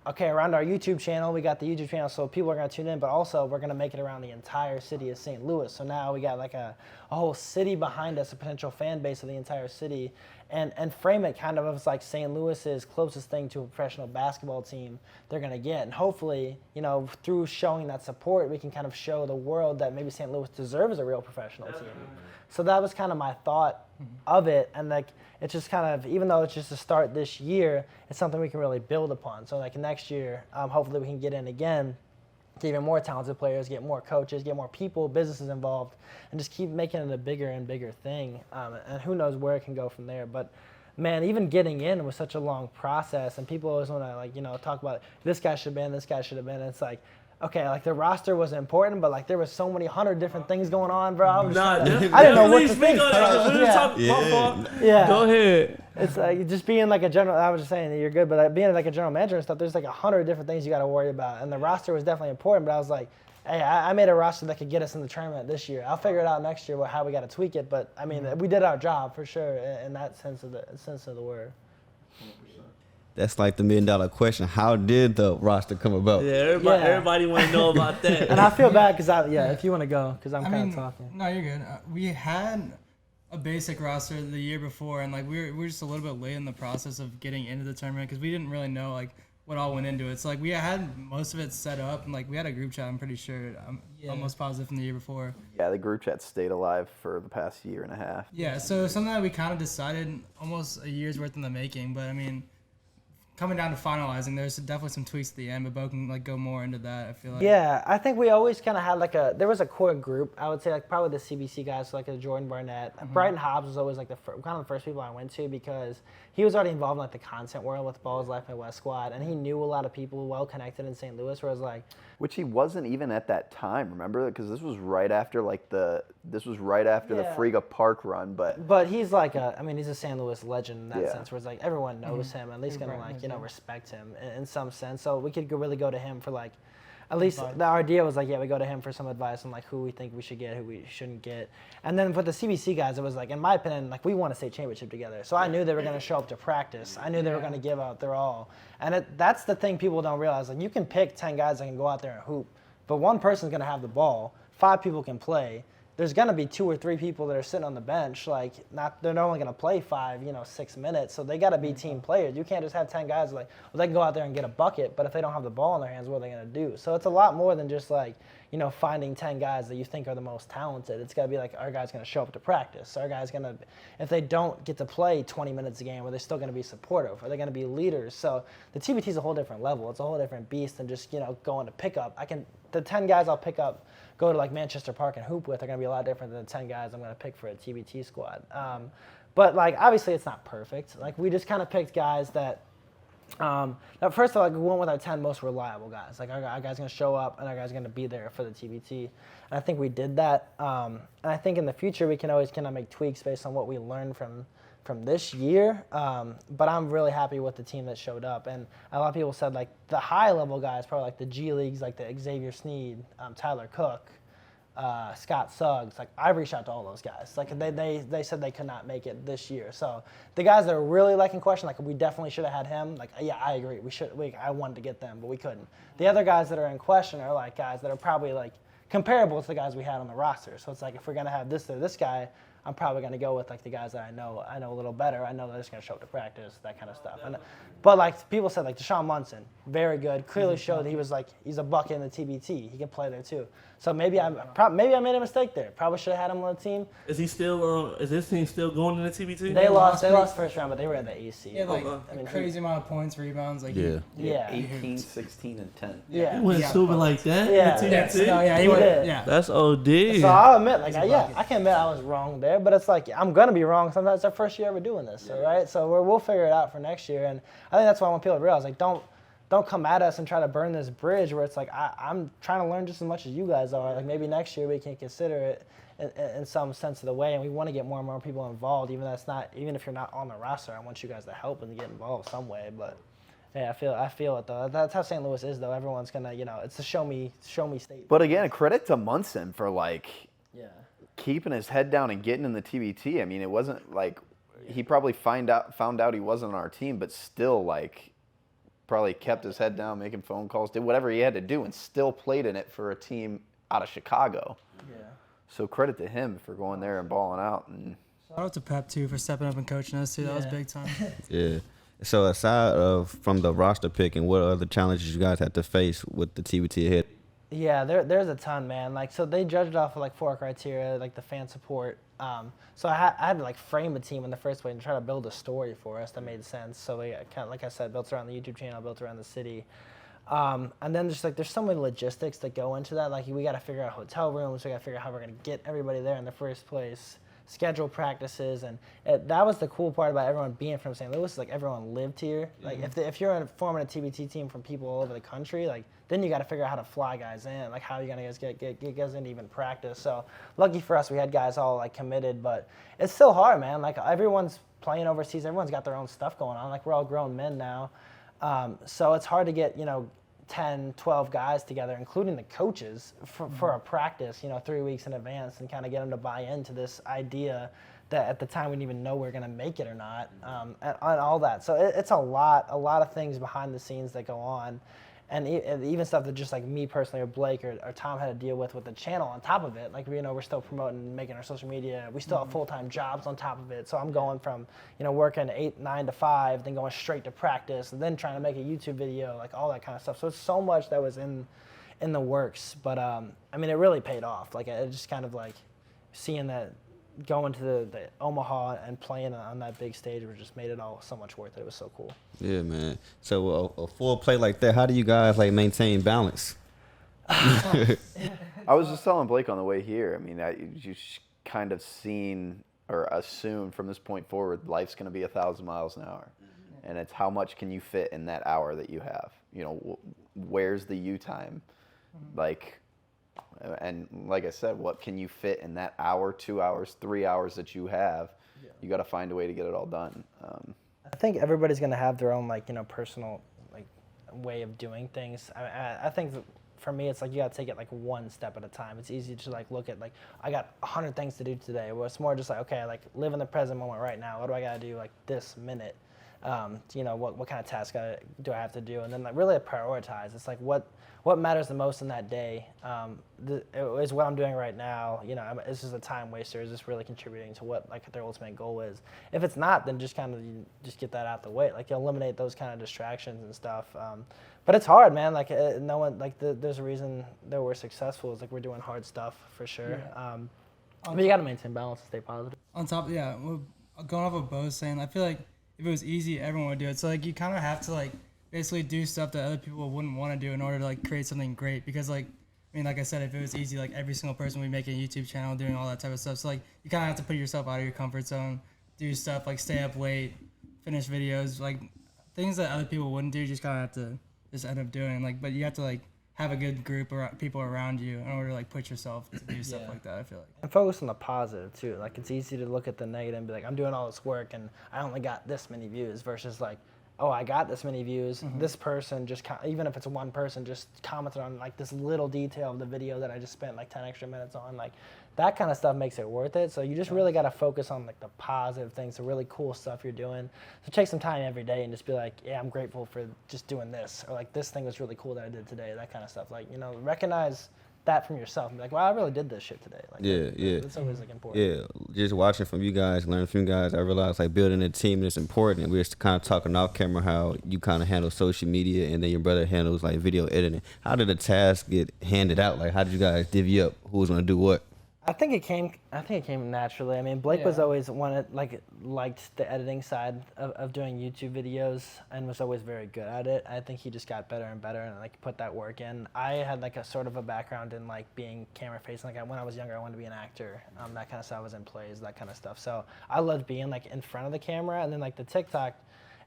Okay, around our YouTube channel, we got the YouTube channel, so people are going to tune in, but also we're going to make it around the entire city of St. Louis. So now we got like a whole city behind us, a potential fan base of the entire city, and frame it kind of as like St. Louis's closest thing to a professional basketball team they're going to get. And hopefully, through showing that support, we can kind of show the world that maybe St. Louis deserves a real professional team. So that was kind of my thought of it, and like it's just kind of, even though it's just a start this year, it's something we can really build upon. So like next year, hopefully we can get in again, get even more talented players, get more coaches, get more people, businesses involved, and just keep making it a bigger and bigger thing. And who knows where it can go from there. But man, even getting in was such a long process, and people always want to talk about this guy should have been, this guy should have been. And it's like, okay, like the roster was important, but like there was so many 100 different things going on, bro. I didn't know what to think. Yeah. Go ahead. It's like just being like a general. I was just saying that you're good, but like being like a general manager and stuff, there's like 100 different things you got to worry about, and the roster was definitely important. But I was like, hey, I made a roster that could get us in the tournament this year. I'll figure it out next year how we got to tweak it. But I mean, we did our job for sure in that sense of the word. That's like the $1 million question. How did the roster come about? Yeah, everybody want to know about that. And I feel bad because if you want to go, because I'm kind of talking. No, you're good. We had a basic roster the year before, and like we were just a little bit late in the process of getting into the tournament because we didn't really know like what all went into it. So like we had most of it set up, and like we had a group chat. I'm pretty sure. I'm almost positive from the year before. Yeah, the group chat stayed alive for the past year and a half. Yeah, so something that we kind of decided almost a year's worth in the making, but I mean. Coming down to finalizing, there's definitely some tweaks at the end, but Bo can like go more into that, I feel like. Yeah, I think we always kind of had there was a core group, I would say, like probably the CBC guys, so like a Jordan Barnett. Mm-hmm. Brighton Hobbs was always like kind of the first people I went to because he was already involved in like the content world with Ball's Life Midwest Squad, and he knew a lot of people well connected in St. Louis, where I was like. Which he wasn't even at that time, remember? Because this was right after the Frega Park run, but he's like he's a St. Louis legend in that sense, where it's like everyone knows him, at least gonna respect him in some sense. So we could really go to him for like, at least the idea was like, we go to him for some advice on like who we think we should get, who we shouldn't get. And then for the CBC guys, it was like, in my opinion, like we won a state championship together. So I knew they were gonna show up to practice. I knew they were gonna give out their all. And that's the thing people don't realize. Like you can pick 10 guys that can go out there and hoop, but one person's gonna have the ball. 5 people can play. There's gonna be 2 or 3 people that are sitting on the bench. Like they're only gonna play 6 minutes. So they gotta be team players. You can't just have 10 guys like, well, they can go out there and get a bucket, but if they don't have the ball in their hands, what are they gonna do? So it's a lot more than just like, finding 10 guys that you think are the most talented. It's gotta be like, our guy's gonna show up to practice. Our guy's gonna, if they don't get to play 20 minutes a game, are they still gonna be supportive? Are they gonna be leaders? So the TBT is a whole different level. It's a whole different beast than just, going to pick up. The 10 guys I'll pick up, go to like Manchester Park and hoop with are going to be a lot different than the 10 guys I'm going to pick for a TBT squad. But like obviously it's not perfect. Like we just kind of picked guys that Now, first of all, like, we went with our 10 most reliable guys. Like, our guys going to show up, and our guys going to be there for the TBT. And I think we did that. And I think in the future, we can always kind of make tweaks based on what we learned from this year. But I'm really happy with the team that showed up. And a lot of people said, like, the high-level guys, probably like the G Leagues, like the Xavier Sneed, Tyler Cook, Scott Suggs. Like, I reached out to all those guys. Like, they said they could not make it this year. So the guys that are really like in question, like, we definitely should have had him. Like, yeah, I agree. I wanted to get them, but we couldn't. The other guys that are in question are like guys that are probably like comparable to the guys we had on the roster. So it's like, if we're gonna have this or this guy, I'm probably going to go with like the guys that I know a little better. I know they're just going to show up to practice, that kind of stuff. But like people said, like Deshaun Munson, very good. Clearly showed that he's a bucket in the TBT. He can play there too. So maybe I made a mistake there. Probably should have had him on the team. Is he still? Is this team still going in the TBT? They lost first round, but they were in the AC. Yeah, like crazy amount of points, rebounds. Like yeah, 18, 16, and 10. Yeah, he went stupid like that. Yeah, he did. Yeah, that's OD. So I'll admit, like, I can admit I was wrong there, but it's like I'm gonna be wrong. Sometimes it's our first year ever doing this, right? So we'll figure it out for next year, and I think that's why I want people to realize, like, don't come at us and try to burn this bridge where it's like I'm trying to learn just as much as you guys are. Like, maybe next year we can consider it in some sense of the way, and we want to get more and more people involved. Even if you're not on the roster, I want you guys to help and get involved some way. But yeah, I feel it though. That's how St. Louis is though. Everyone's gonna, it's a show me state. But again, credit to Munson for keeping his head down and getting in the TBT. I mean, it wasn't like he probably found out he wasn't on our team, but still probably kept his head down, making phone calls, did whatever he had to do, and still played in it for a team out of Chicago. Yeah. So credit to him for going there and balling out. And shout out to Pep too for stepping up and coaching us too. That was big time. Yeah. So aside from the roster picking, what other challenges you guys had to face with the TBT ahead? Yeah, there's a ton, man. Like, so they judged off of like 4 criteria, like the fan support. So I had to like frame a team in the first way and try to build a story for us that made sense. So we kind of, like I said, built around the YouTube channel, built around the city. And then there's so many logistics that go into that. Like, we got to figure out hotel rooms. We got to figure out how we're going to get everybody there in the first place. Schedule practices, and that was the cool part about everyone being from St. Louis. Like, everyone lived here. Like, if you're forming a TBT team from people all over the country, like, then you got to figure out how to fly guys in. Like, how are you gonna get guys in to even practice? So lucky for us, we had guys all like committed, but it's still hard, man. Like, everyone's playing overseas. Everyone's got their own stuff going on. Like, we're all grown men now, so it's hard to get 10, 12 guys together, including the coaches, for a practice, 3 weeks in advance, and kind of get them to buy into this idea that at the time we didn't even know we were going to make it or not, and all that. So it's a lot of things behind the scenes that go on. And even stuff that just like me personally or Blake or Tom had to deal with the channel on top of it. Like, we're still promoting, making our social media. We still have full-time jobs on top of it. So I'm going from, working 9 to 5, then going straight to practice, and then trying to make a YouTube video, like all that kind of stuff. So it's so much that was in the works. But, I mean, it really paid off. Like, it just kind of like seeing that, going to the Omaha and playing on that big stage just made it all so much worth it. It was so cool. Yeah, man. So a full play like that, how do you guys maintain balance? I was just telling Blake on the way here. I mean, you kind of seen or assume from this point forward, life's going to be 1,000 miles an hour, and it's how much can you fit in that hour that you have. Where's the you time, And like I said, what can you fit in that hour, 2 hours, 3 hours that you have? Yeah. You got to find a way to get it all done. I think everybody's going to have their own personal way of doing things. I think for me, it's like you got to take it one step at a time. It's easy to look at I got 100 things to do today. Well, it's more just okay, live in the present moment right now. What do I got to do this minute? What kind of task do I have to do? And then really prioritize. It's what matters the most in that day is what I'm doing right now. Is this a time waster? Is this really contributing to what their ultimate goal is? If it's not, then just kind of just get that out the way. You eliminate those kind of distractions and stuff. But it's hard, man. No one there's a reason that we're successful. Is we're doing hard stuff for sure. Yeah. But you got to maintain balance and stay positive. On top, going off what Bo's saying, I feel like if it was easy, everyone would do it. So you kind of have to basically do stuff that other people wouldn't want to do in order to create something great. Because like I said, if it was easy, every single person would be making a YouTube channel, doing all that type of stuff. So you kind of have to put yourself out of your comfort zone, do stuff stay up late, finish videos. things that other people wouldn't do, you just kind of have to just end up doing. Like, but you have to like have a good group of people around you in order to like push yourself to do stuff like that. I feel like. And focus on the positive too. Like it's easy to look at the negative and be like, I'm doing all this work and I only got this many views versus like, oh, I got this many views. This person just, even if it's one person, just commented on like this little detail of the video that I just spent like 10 extra minutes on. Like that kind of stuff makes it worth it. So you just really got to focus on like the positive things, the really cool stuff you're doing. So take some time every day and just be like, yeah, I'm grateful for just doing this. Or like this thing was really cool that I did today, that kind of stuff. Like, you know, recognize that from yourself and be like, well, I really did this shit today. Like, That's always like important. Yeah, just watching from you guys, learning from you guys, I realized like building a team is important. We were just kind of talking off camera how you kind of handle social media and then your brother handles like video editing. How did the task get handed out? Like, how did you guys divvy up who was gonna do what? I think it came naturally. I mean, Blake was always liked the editing side of doing YouTube videos and was always very good at it. I think he just got better and better and like put that work in. I had like a sort of a background in like being camera facing. Like when I was younger, I wanted to be an actor. That kind of stuff. I was in plays, that kind of stuff. So I loved being like in front of the camera, and then like the TikTok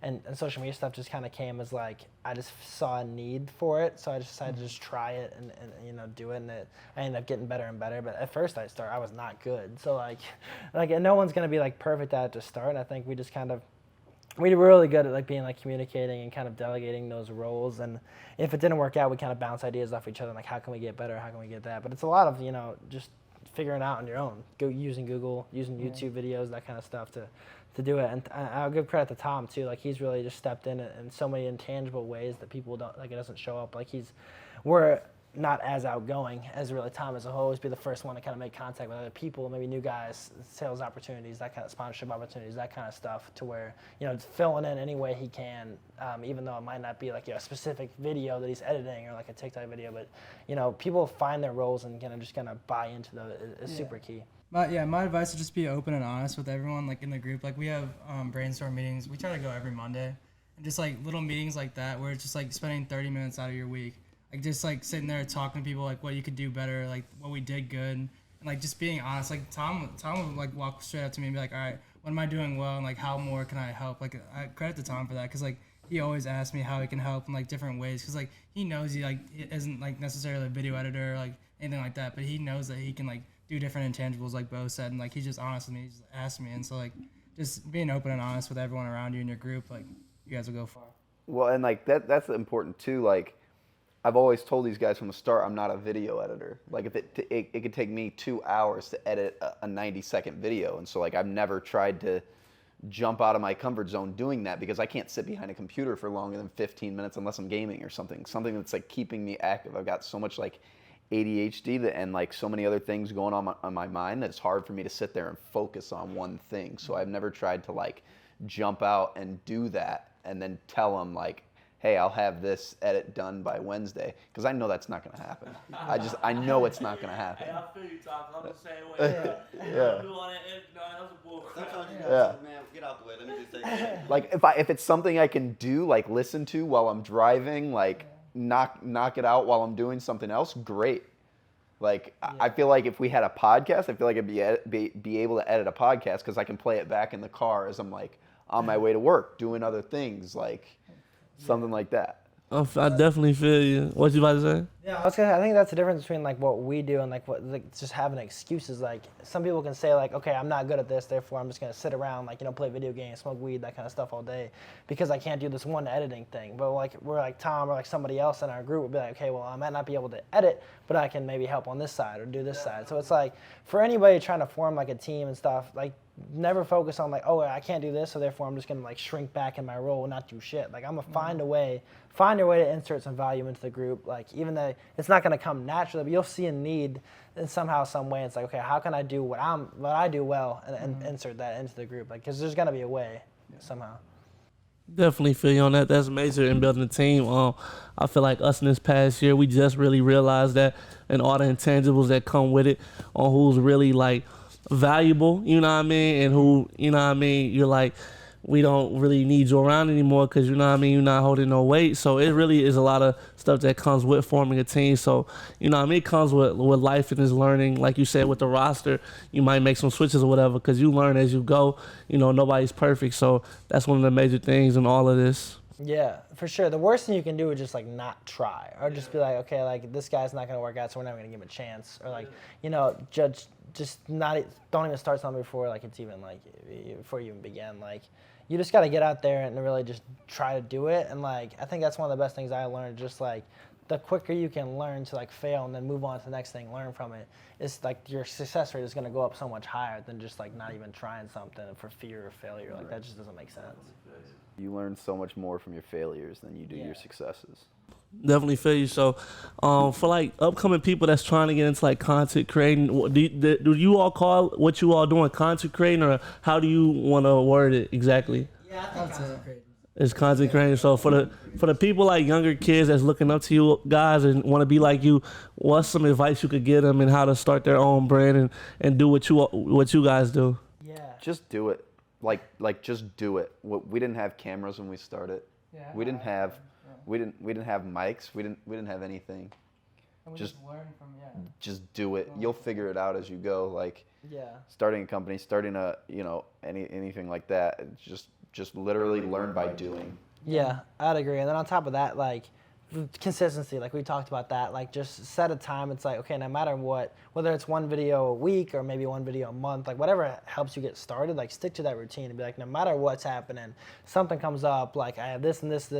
and social media stuff just kind of came as like I just saw a need for it, so I just decided to just try it and you know do it, and I ended up getting better and better. But at first I was not good, so like and no one's gonna be like perfect at it to start. I think we just kind of we were really good at like being like communicating and kind of delegating those roles, and if it didn't work out, we kind of bounce ideas off each other, like how can we get better, how can we get that. But it's a lot of just figuring it out on your own, using Google, using YouTube videos, that kind of stuff to do it. And I'll give credit to Tom too. Like he's really just stepped in so many intangible ways that people don't, like it doesn't show up. Like we're not as outgoing as really Tom is. He'll always be the first one to kind of make contact with other people, maybe new guys, sales opportunities, that kind of sponsorship opportunities, that kind of stuff, to where, it's filling in any way he can, even though it might not be like a specific video that he's editing or like a TikTok video, but people find their roles and just kind of buy into those is super key. My advice is just be open and honest with everyone, like in the group. Like we have brainstorm meetings. We try to go every Monday, and just like little meetings like that where it's just like spending 30 minutes out of your week, like just like sitting there talking to people like what you could do better, like what we did good, and like just being honest. Like Tom would like walk straight up to me and be like, all right, what am I doing well, and like how more can I help? Like I credit to Tom for that, because like he always asks me how he can help in like different ways, because like he knows he isn't like necessarily a video editor or like anything like that, but he knows that he can like do different intangibles, like Bo said, and like he's just honest with me. He just asked me, and so like just being open and honest with everyone around you in your group, like you guys will go far. Well, and like that's important too. Like I've always told these guys from the start, I'm not a video editor. Like if it could take me 2 hours to edit a 90-second video, and so like I've never tried to jump out of my comfort zone doing that, because I can't sit behind a computer for longer than 15 minutes unless I'm gaming or something that's like keeping me active. I've got so much like ADHD and like so many other things going on my mind that it's hard for me to sit there and focus on one thing. So I've never tried to like jump out and do that and then tell them like, hey, I'll have this edit done by Wednesday, because I know that's not going to happen. I know it's not going to happen. Hey, I feel you, Tom. I'm the same way. Yeah. Do all that edit, that was a bull. Sometimes you Yeah. gotta say, man, get out the way. Let me just say that. Like if it's something I can do, like listen to while I'm driving, like knock it out while I'm doing something else, great. Like I feel like if we had a podcast, I feel like I'd be able to edit a podcast, because I can play it back in the car as I'm like on my way to work, doing other things, like something like that. I definitely feel you. What you about to say? Yeah, I think that's the difference between like what we do and like just having excuses. Like some people can say like, okay, I'm not good at this, therefore I'm just gonna sit around like play video games, smoke weed, that kind of stuff all day, because I can't do this one editing thing. But like we're like Tom or like somebody else in our group would be like, okay, well I might not be able to edit, but I can maybe help on this side or do this side. So it's like for anybody trying to form like a team and stuff, like never focus on like, oh, I can't do this, so therefore I'm just gonna like shrink back in my role and not do shit. Like I'm gonna find a way to insert some value into the group. Like even though it's not gonna come naturally, but you'll see a need in somehow, some way. It's like, okay, how can I do what I do well and insert that into the group? Like, because there's gonna be a way somehow. Definitely feel you on that. That's major in building a team. I feel like us in this past year, we just really realized that, and all the intangibles that come with it, on who's really like valuable, you know what I mean, and who, you know what I mean, you're like, we don't really need you around anymore, because you know what I mean, you're not holding no weight. So it really is a lot of stuff that comes with forming a team. So you know what I mean, it comes with life and is learning. Like you said, with the roster, you might make some switches or whatever, because you learn as you go. Nobody's perfect. So that's one of the major things in all of this. Yeah, for sure. The worst thing you can do is just like not try, or just be like, okay, like this guy's not gonna work out, so we're not gonna give him a chance, or like, you know, don't even start something before like it's even like before you even begin. Like, you just gotta get out there and really just try to do it. And like, I think that's one of the best things I learned. Just like, the quicker you can learn to like fail and then move on to the next thing, learn from it, it's like your success rate is gonna go up so much higher than just like not even trying something for fear of failure. Like that just doesn't make sense. You learn so much more from your failures than you do your successes. Definitely feel you. So, for like upcoming people that's trying to get into like content creating, do you all call what you all doing content creating, or how do you want to word it exactly? Yeah, I think content creating. It's content creating. So for the people like younger kids that's looking up to you guys and want to be like you, what's some advice you could give them and how to start their own brand and do what you guys do? Yeah. Just do it. Like just do it. We didn't have cameras when we started. Yeah. We didn't have mics. We didn't have anything. And we Just learn from just do it. You'll figure it out as you go. Like starting a company, starting a anything like that. Just literally learn by doing. Yeah, I'd agree. And then on top of that, like consistency, like we talked about that, like just set a time. It's like, okay, no matter what, whether it's one video a week or maybe one video a month, like whatever helps you get started, like stick to that routine and be like, no matter what's happening, something comes up, like I have this and this,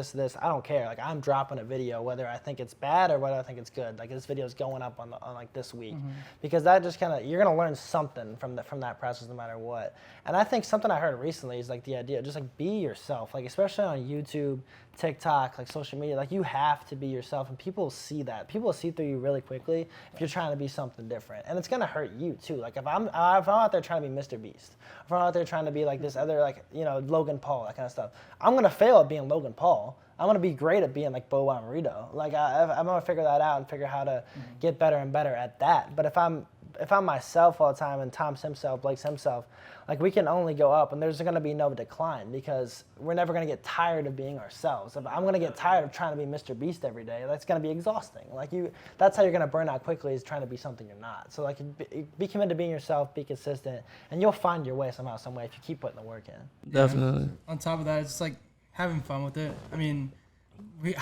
I don't care. Like I'm dropping a video, whether I think it's bad or whether I think it's good. Like this video is going up on like this week, because that just kind of, you're gonna learn something from that process no matter what. And I think something I heard recently is like the idea, just like be yourself, like especially on YouTube, TikTok, like social media, like you have to be yourself, and people see that. People see through you really quickly if you're trying to be something different, and it's gonna hurt you too. Like if I'm out there trying to be Mr. Beast, if I'm out there trying to be like this other, like, you know, Logan Paul, that kind of stuff, I'm gonna fail at being Logan Paul. I'm gonna be great at being like Bo Amarito. Like I'm gonna figure that out and figure how to get better and better at that. But if I'm myself all the time and Tom's himself, Blake's himself, like we can only go up, and there's gonna be no decline, because we're never gonna get tired of being ourselves. If I'm gonna get tired of trying to be Mr. Beast every day, that's gonna be exhausting. Like that's how you're gonna burn out quickly, is trying to be something you're not. So like be committed to being yourself, be consistent, and you'll find your way somehow, some way if you keep putting the work in. Definitely. On top of that, it's just like having fun with it. I mean,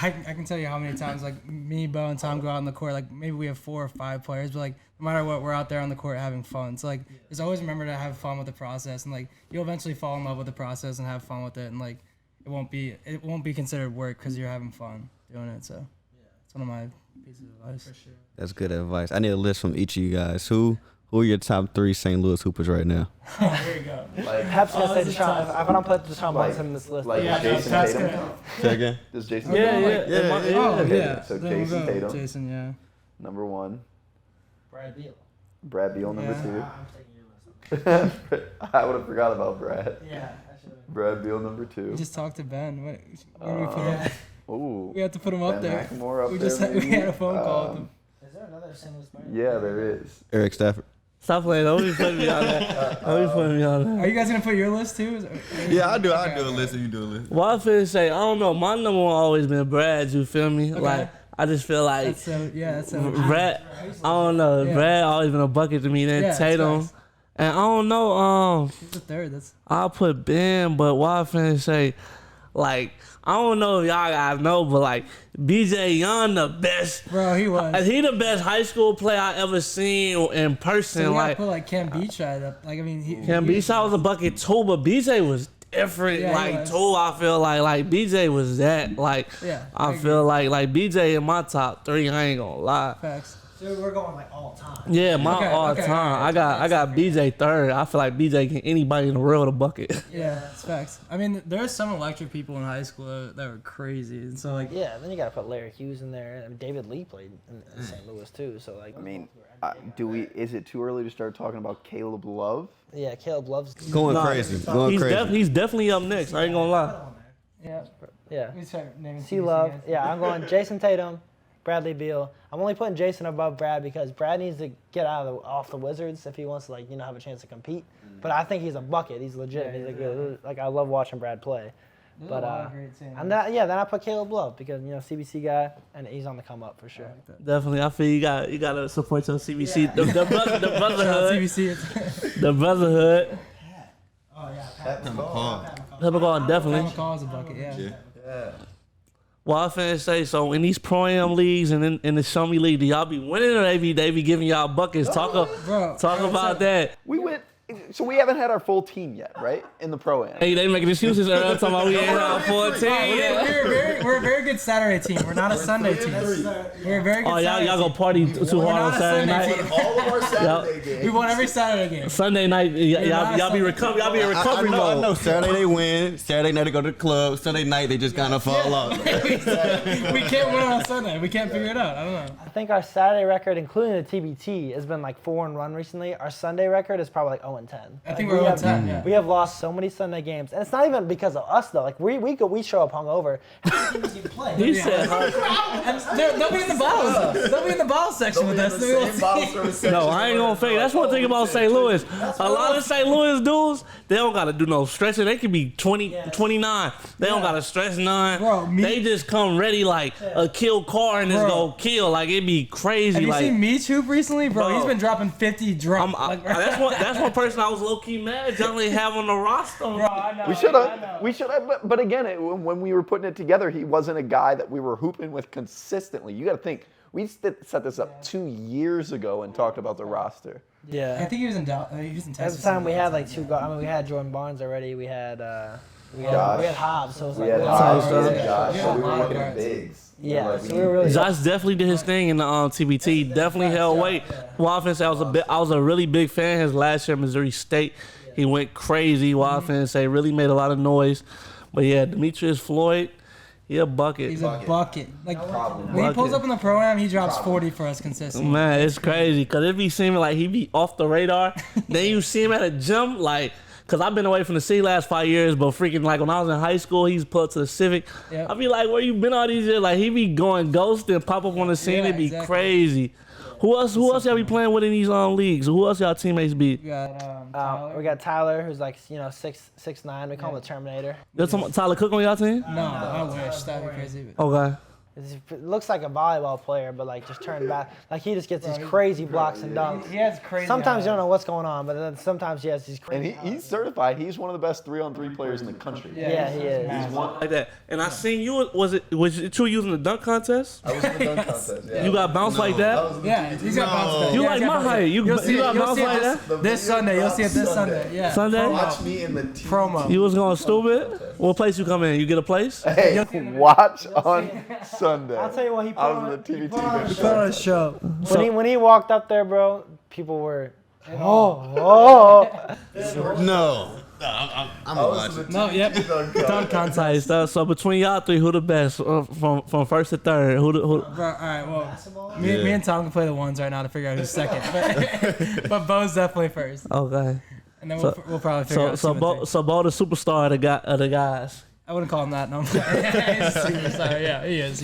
I can tell you how many times like me, Bo, and Tom go out on the court. Like maybe we have 4 or 5 players, but like no matter what, we're out there on the court having fun. So like, just always remember to have fun with the process, and like you'll eventually fall in love with the process and have fun with it, and like it won't be considered work because you're having fun doing it. So it's one of my pieces of advice. For sure. That's good advice. I need a list from each of you guys. Who are your top 3 St. Louis Hoopers right now? There you go. Like, Perhaps gonna say Deshaun. If I don't put Deshaun Watson in this list, like Jason that's Tatum. good. Say again? Does Jason Yeah, Tatum? yeah. Oh Okay, yeah. so Then we'll Jason go Tatum. Jason, yeah. Number 1. Brad Beal. Brad Beal, number Yeah. I'm taking your list. 2. I would have forgot about Brad. Yeah, I should have. Brad Beal, number 2. We just talked to Ben. Where do we put him? Ooh. We have to put him up Ben there. McLemore up We there, just had, we maybe? had a phone call with him. Is there another St. Louis player? Yeah, there is. Eric Stafford. Stop playing. Don't be putting me on that. Don't be putting me on that. Are you guys gonna put your list too? Yeah, I do a list if you do a list. Well, I feel say, I don't know. My number one always been Brad. You feel me? Okay. Like I just feel like That's so, yeah, that's so. Brad. I don't know. Yeah. Brad always been a bucket to me. Then Yeah, Tatum, that's facts. and I don't know. He's the third. That's I'll put Ben, but what I finna say, like I don't know if y'all guys know, but like BJ Young the best. bro. He was. He the best high school player I ever seen in person. So you gotta like put like Cam Beachside up. Like I mean, Cam Beachside was a bucket too, but BJ was different. Yeah, he like was. too, I feel like BJ was that. Like Yeah, I I feel like BJ in my top 3. I ain't gonna lie. facts. So we're going like all time. Yeah, my Okay, all okay, time. okay. I got BJ 3rd. I feel like BJ can anybody in the world a bucket. Yeah, it's facts. I mean, there's some electric people in high school that were crazy, and so like, Yeah, then you gotta put Larry Hughes in there. And David Lee played in St. Louis too. So like, I mean, is it too early to start talking about Caleb Love? yeah, Caleb loves. Going crazy. Going crazy. He's definitely up next. I ain't gonna lie. yeah. Yeah, We start naming C CBC Love. guys. Yeah, I'm going Jason Tatum, Bradley Beal. I'm only putting Jason above Brad because Brad needs to get off the Wizards if he wants to have a chance to compete. But I think he's a bucket. He's legit. He's a good. Like I love watching Brad play. There's But a lot of great teams. and then I put Caleb Love because CBC guy and he's on the come up for sure. Definitely, I feel you gotta support your CBC. The Shout out brotherhood. CBC. The brotherhood. Oh yeah, Pat McCall. Pepper Gall, Pat definitely. McCall is a bucket. Yeah. Well, I finna say, so in these Pro-Am leagues and in the Show Me League, do y'all be winning or they be giving y'all buckets? Talk about that. We went. So we haven't had our full team yet, right? In the Pro-Am. Hey, they making excuses earlier talking about we ain't our full team. We're a very good Saturday team. We're not a Sunday team. We're a very good Saturday y'all go party too hard on Saturday night. All of our Saturday games. We won every Saturday game. Sunday night, y'all be recovering. Y'all be in recovery I mode. know. Saturday they win. Saturday night they go to the club. Sunday night they just kind of fall off. We can't win on Sunday. We can't figure it out. I don't know. I think our Saturday record, including the TBT, has been like 4-1 recently. Our Sunday record is probably like 0-10. I think we're 0-10. Yeah. We have lost so many Sunday games, and it's not even because of us though. Like we show up hungover. He said, They'll be in the bottles. They'll be in the bottle section with us. no, I ain't gonna fake. That's one thing about St. Louis. A lot of St. Louis dudes, they don't gotta do no stretching. They can be 20, 29. They don't gotta stretch none. Bro, they just come ready like a kill car and just go kill. Like it'd be crazy. Have you like, seen Meach hoop recently, bro? He's been dropping 50 drunk. That's one person I was low key mad John didn't have on the roster. Bro, I know. We should have. But again, when we were putting it together, he wasn't a guy that we were hooping with consistently. You got to think. We set this up 2 years ago and talked about the roster. Yeah. I think he was in Texas. At the time we had like two guys. I mean, we had Jordan Barnes already. We had Hobbs. So it was We like had Hobbs, we had Josh, so we were looking at bigs. Yeah, so we were really. Josh definitely did his thing in the TBT. Definitely held weight. Well, I say I was a really big fan of his last year at Missouri State. He went crazy. Well, I say really made a lot of noise. But yeah, Demetrius Floyd, he a bucket. He's a bucket. Like when he pulls up in the Pro-Am, he drops 40 for us consistently. Man, it's crazy because it be seeming like he be off the radar. Then you see him at a gym like. Cause I've been away from the city last 5 years, but freaking like when I was in high school, he's put to the Civic. Yep. I be like, where you been all these years? Like he be going ghost and pop up on the scene. It'd be crazy. Who else y'all be playing with in these leagues? Who else y'all teammates be? We got Tyler. We got Tyler, who's like 6'9". We call him the Terminator. There's Tyler Cook on y'all team? No, I wish. That'd be crazy. Okay. It looks like a volleyball player, but like just turned back. Like he just gets these crazy blocks and dunks. He has crazy. Sometimes you don't know what's going on, but then sometimes he has these crazy. And he's certified. He's one of the best 3-on-3 players in the country. Yeah, he is. He's one. Like that. And I seen you. Was it true using the dunk contest? I was in the dunk contest. Yeah. You got bounced like that? Yeah, he's got bounce back. You Yeah, like he's my got bounce height? back. You got bounced like that? This Sunday, you'll see it this Sunday. Yeah. Sunday? Watch me in the TV. Promo. You was going stupid? What place you come in? You get a place? Hey, watch on Sunday. I'll tell you what, he put I was on in the he TV put on a Put on a show. When he walked up there, bro, people were, oh. No. I'm a watch. No, yep. Dunk contest. So between y'all three, who the best from first to third? Who? Bro, all right, well, me and Tom can play the ones right now to figure out who's second, but Bo's definitely first, Okay. and then we'll probably figure out. So Bo the superstar of the guys. I wouldn't call him that. No, he's a superstar. Yeah, he is.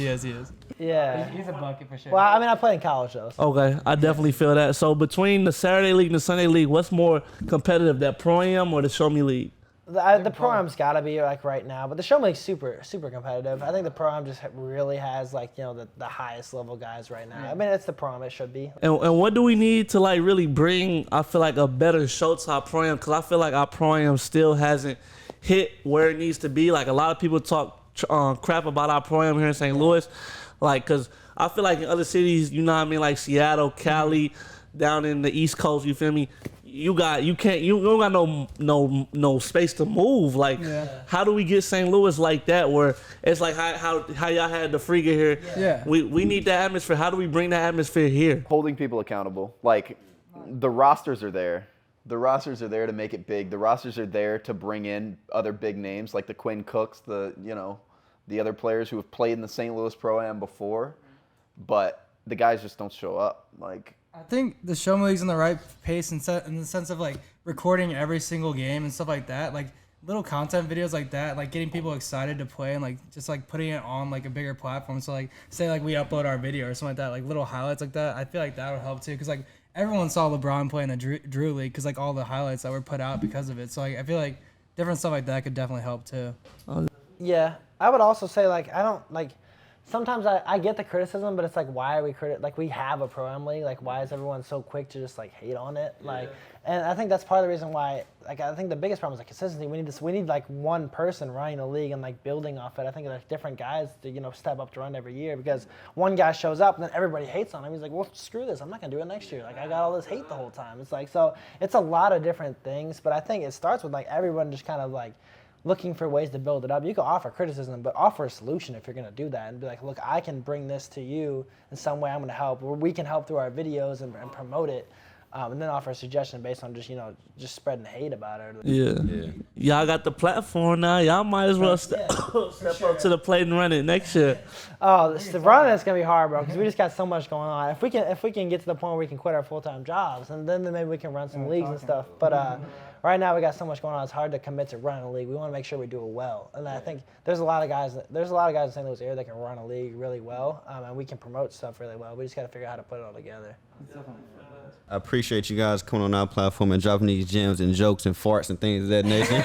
Yeah. He's a bucket for sure. Well, I mean, I played in college though. So. Okay, I definitely feel that. So between the Saturday League and the Sunday League, what's more competitive, that Pro-Am or the Show Me League? The Pro-Am's got to be like right now, but the Show Me League's super competitive. I think the Pro-Am just really has like the highest level guys right now. I mean, it's the Pro-Am, it should be. And what do we need to like really bring? I feel like a better show to our Pro-Am, because I feel like our Pro-Am still hasn't hit where it needs to be. Like a lot of people talk crap about our Pro-Am here in St. Louis, like because I feel like in other cities, you know what I mean, like Seattle, Cali, down in the East Coast, you feel me? You don't got no space to move. Like, how do we get St. Louis like that, where it's like how y'all had the Frigga here? Yeah. We need that atmosphere. How do we bring that atmosphere here? Holding people accountable. Like, the rosters are there. The rosters are there to make it big. The rosters are there to bring in other big names like the Quinn Cooks, the other players who have played in the St. Louis Pro-Am before, but the guys just don't show up. Like, I think the Show Me League's in the right pace in the sense of like recording every single game and stuff like that. Like little content videos like that, like getting people excited to play and like just like putting it on like a bigger platform. So like say like we upload our video or something like that, like little highlights like that. I feel like that would help too, because like everyone saw LeBron play in the Drew League because like all the highlights that were put out because of it. So like I feel like different stuff like that could definitely help too. Yeah, I would also say like I don't like sometimes I get the criticism, but it's like, why are we like, we have a pro-am league, like, why is everyone so quick to just like hate on it? Like, and I think that's part of the reason why, like, I think the biggest problem is like consistency. We need like one person running a league and like building off it. I think there's different guys to, you know, step up to run every year, because one guy shows up and then everybody hates on him. He's like, well, screw this, I'm not gonna do it next year. Like, I got all this hate the whole time. It's like, so it's a lot of different things, but I think it starts with like everyone just kind of like looking for ways to build it up. You can offer criticism, but offer a solution if you're going to do that, and be like, look, I can bring this to you in some way. I'm going to help, or we can help through our videos and promote it, and then offer a suggestion based on just, you know, just spreading hate about it. Y'all got the platform now. Y'all might as well step up to the plate and run it next year. Oh, the running is gonna be hard, bro, because we just got so much going on. If we can get to the point where we can quit our full-time jobs, and then maybe we can run some leagues and stuff. But right now we got so much going on. It's hard to commit to running a league. We want to make sure we do it well. And I think there's a lot of guys in St. Louis area that can run a league really well, and we can promote stuff really well. We just got to figure out how to put it all together. I appreciate you guys coming on our platform and dropping these gems and jokes and farts and things of that nature.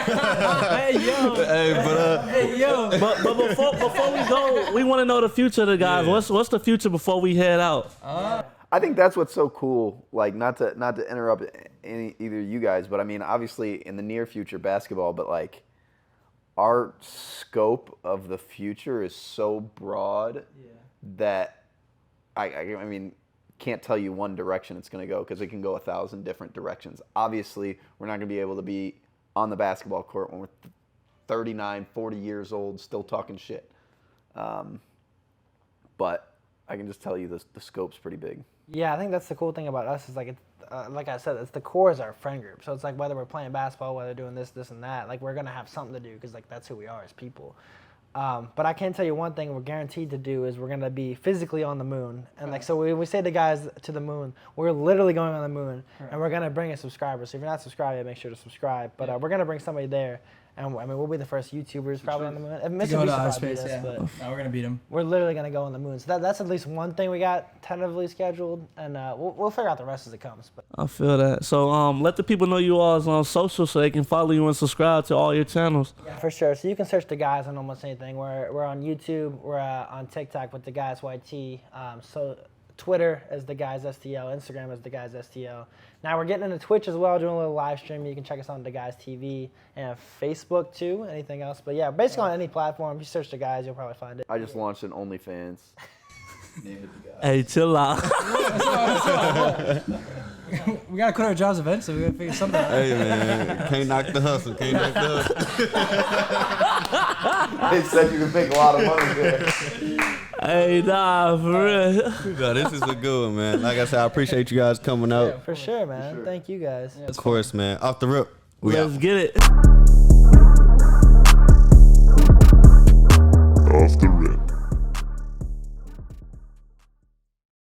But before we go, we want to know the future of the guys. What's the future before we head out? I think that's what's so cool. Like, not to interrupt either of you guys, but I mean, obviously in the near future, basketball. But like, our scope of the future is so broad that I mean, can't tell you one direction it's going to go, because it can go 1,000 different directions. Obviously, we're not going to be able to be on the basketball court when we're 39, 40 years old, still talking shit. But I can just tell you the scope's pretty big. Yeah, I think that's the cool thing about us is like, like I said, it's the core is our friend group. So it's like whether we're playing basketball, whether doing this, and that, like we're gonna have something to do, because like that's who we are as people. But I can tell you one thing we're guaranteed to do is we're gonna be physically on the moon. And like, so we say the guys to the moon, we're literally going on the moon, and we're gonna bring a subscriber. So if you're not subscribed yet, make sure to subscribe. But we're gonna bring somebody there. And I mean, we'll be the first YouTubers probably on the moon. To go to outer space, but no, we're gonna beat them. We're literally gonna go on the moon. So that's at least one thing we got tentatively scheduled, and we'll figure out the rest as it comes. But I feel that. So let the people know you all on social so they can follow you and subscribe to all your channels. Yeah, for sure. So you can search DaGuys on almost anything. We're on YouTube. We're on TikTok with DaGuys YT. So Twitter is DaGuys STL. Instagram is DaGuys STL. Now we're getting into Twitch as well, doing a little live stream. You can check us on DaGuys TV and Facebook too. Anything else? But yeah, basically on any platform, if you search DaGuys, you'll probably find it. I just launched an OnlyFans. Name it DaGuys. Hey, chill out. We gotta quit our jobs eventually. We gotta figure something out. Hey man, can't knock the hustle. They said you could make a lot of money there. Hey, nah, for real. No, this is a good one, man. Like I said, I appreciate you guys coming out. For sure, man. Thank you guys. Of course, man. Off the rip. Let's get it. Off the rip.